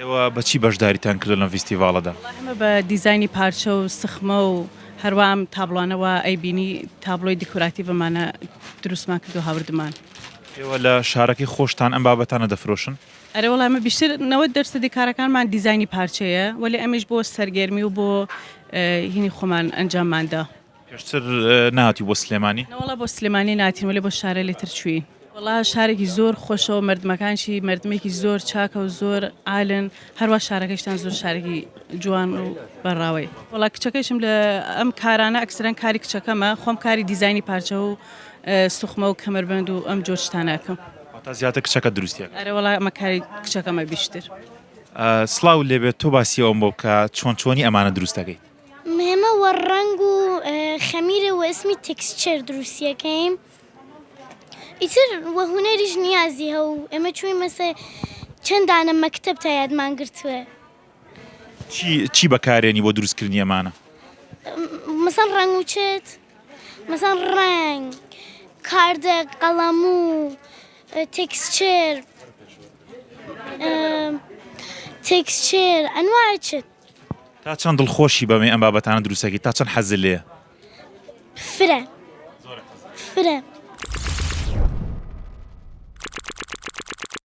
ئێوە بەچی بەشداریتان کردو لەم فیستیڤاڵەدا؟ ئەمە بە دیزایانی پارچە و سخمە و هەروام تابلوانەوە ئەیبینی تابلۆی دیکۆراتیڤمانە دروستمان کرد و هاوردمان. ئێوە لە شارەکەی خۆشتان ئەم بابەتانە دەفرۆشن؟ ئەرە وەڵام ئەمە بیشتر 90% کارەکانمان دیزایانی پارچەیە وەلی ئەمیش بۆ سەرگێرمی و بۆ هینی خۆمان ئەنجامماندا. پێشتر نهاتی بۆ سلێمانی؟ نەوەڵا بۆ سلێمانی ناتین وەلی بۆ شارە لێتر چوین. وڵا شارێکی زۆر خۆشەوە مردمەکانشی مردمێکی زۆر چاکە و زۆر ئالن هەروە شارەکەشتان زۆر شارێکی جوان و بەڕاوی. وڵا کچەکەشم لە ئەم کارانە ئەکسرەن کاری کچەکەمە خۆم کاری دیزایانی پارچە و سوخمە و کەمەربەند و ئەم جۆر شتانەکەم. تا زیاتر کچەکە دروستیە. ئەرە وڵا ئەمە کاری کچەکەمە بیشتر. سڵاو لێبێت تۆ باسی ئەوم بۆ بکە چۆنی ئەمانە دروست دەکەیت؟ ئێمە وەڕەنگ و خەمیرە و ئەسمی تێکسچەر دروستیەکەیم. ئیتر وە هونەریش نیازی هەو ئێمە چووی مەسە چەند دانە مەکتەب تا یادمان گرتووە. چی بەکارێنی بۆ دروستکردنی ئەمانە؟ مەسەڵ ڕەنگ و چێت، مەسەڵ ڕەنگ، کاردە قەڵەم و تێکسچەر ئەنواع چێت. تا چەند دڵخۆشی بەمێ ئەم بابەتانە دروستەکەی تا چەند حەزت لێیە؟ فرە.